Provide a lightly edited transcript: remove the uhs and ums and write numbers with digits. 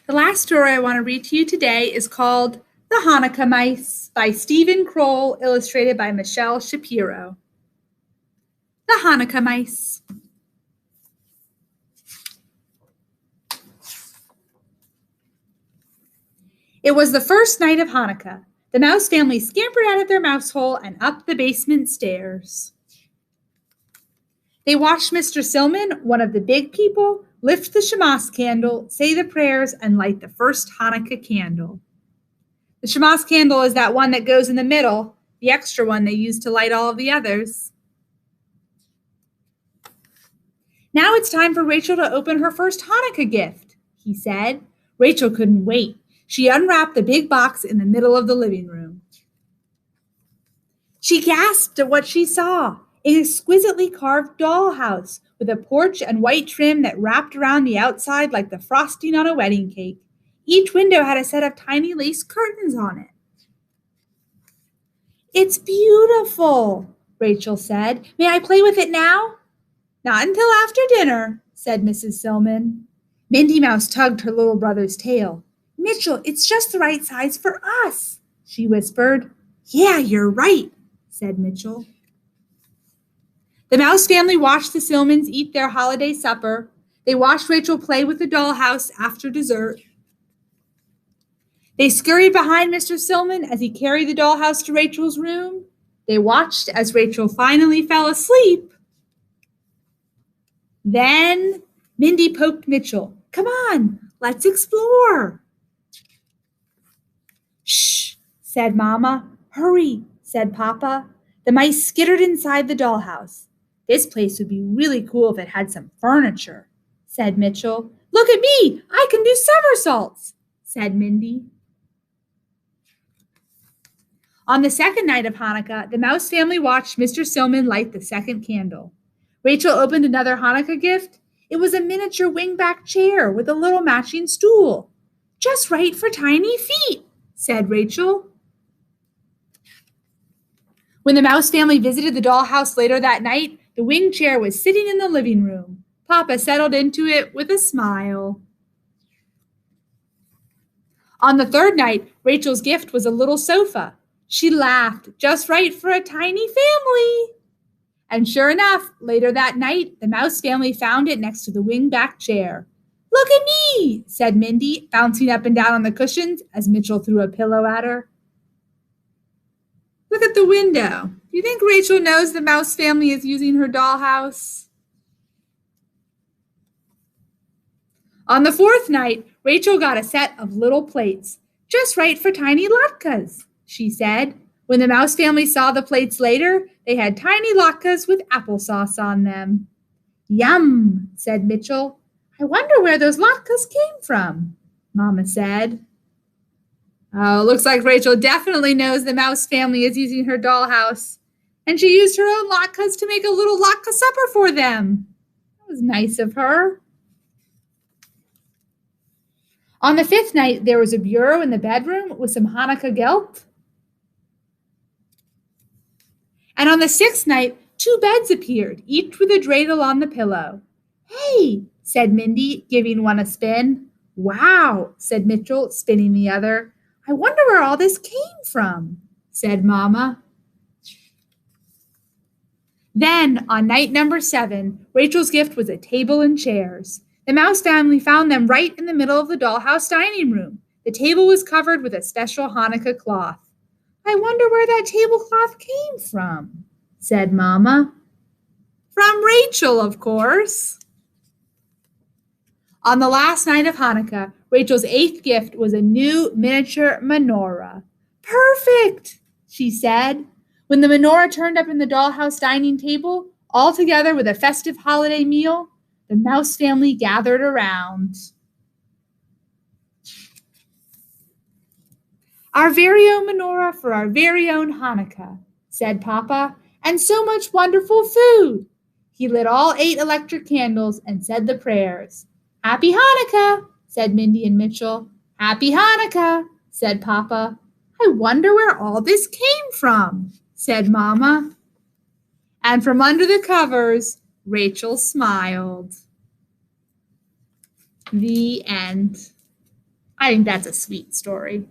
The last story I want to read to you today is called The Hanukkah Mice by Stephen Kroll, illustrated by Michelle Shapiro. The Hanukkah Mice. It was the first night of Hanukkah. The mouse family scampered out of their mouse hole and up the basement stairs. They watched Mr. Silman, one of the big people, lift the Shemash candle, say the prayers, and light the first Hanukkah candle. The Shemash candle is that one that goes in the middle, the extra one they use to light all of the others. Now it's time for Rachel to open her first Hanukkah gift, he said. Rachel couldn't wait. She unwrapped the big box in the middle of the living room. She gasped at what she saw. An exquisitely carved dollhouse with a porch and white trim that wrapped around the outside like the frosting on a wedding cake. Each window had a set of tiny lace curtains on it. "It's beautiful," Rachel said. "May I play with it now?" "Not until after dinner," said Mrs. Silman. Mindy Mouse tugged her little brother's tail. "Mitchell, it's just the right size for us," she whispered. "Yeah, you're right," said Mitchell. The Mouse family watched the Silmans eat their holiday supper. They watched Rachel play with the dollhouse after dessert. They scurried behind Mr. Silman as he carried the dollhouse to Rachel's room. They watched as Rachel finally fell asleep. Then Mindy poked Mitchell. "Come on, let's explore." "Shh," said Mama. "Hurry," said Papa. The mice skittered inside the dollhouse. "This place would be really cool if it had some furniture," said Mitchell. "Look at me, I can do somersaults," said Mindy. On the second night of Hanukkah, the Mouse family watched Mr. Silman light the second candle. Rachel opened another Hanukkah gift. It was a miniature wingback chair with a little matching stool. "Just right for tiny feet," said Rachel. When the Mouse family visited the dollhouse later that night, the wing chair was sitting in the living room. Papa settled into it with a smile. On the third night, Rachel's gift was a little sofa. She laughed, just right for a tiny family. And sure enough, later that night, the Mouse family found it next to the wing-back chair. "Look at me," said Mindy, bouncing up and down on the cushions as Mitchell threw a pillow at her. Look at the window. Do you think Rachel knows the Mouse family is using her dollhouse? On the fourth night, Rachel got a set of little plates, just right for tiny latkes, she said. When the Mouse family saw the plates later, they had tiny latkes with applesauce on them. "Yum," said Mitchell. "I wonder where those latkes came from," Mama said. Oh, looks like Rachel definitely knows the Mouse family is using her dollhouse. And she used her own latkes to make a little latke supper for them. That was nice of her. On the fifth night, there was a bureau in the bedroom with some Hanukkah gelt. And on the sixth night, 2 beds appeared, each with a dreidel on the pillow. "Hey," said Mindy, giving one a spin. "Wow," said Mitchell, spinning the other. "I wonder where all this came from," said Mama. Then, on night number 7, Rachel's gift was a table and chairs. The Mouse family found them right in the middle of the dollhouse dining room. The table was covered with a special Hanukkah cloth. "I wonder where that tablecloth came from," said Mama. "From Rachel, of course." On the last night of Hanukkah, Rachel's 8th gift was a new miniature menorah. "Perfect," she said. When the menorah turned up in the dollhouse dining table, all together with a festive holiday meal, the Mouse family gathered around. "Our very own menorah for our very own Hanukkah," said Papa, "and so much wonderful food." He lit all 8 electric candles and said the prayers. "Happy Hanukkah," said Mindy and Mitchell. "Happy Hanukkah," said Papa. "I wonder where all this came from," said Mama. And from under the covers, Rachel smiled. The end. I think that's a sweet story.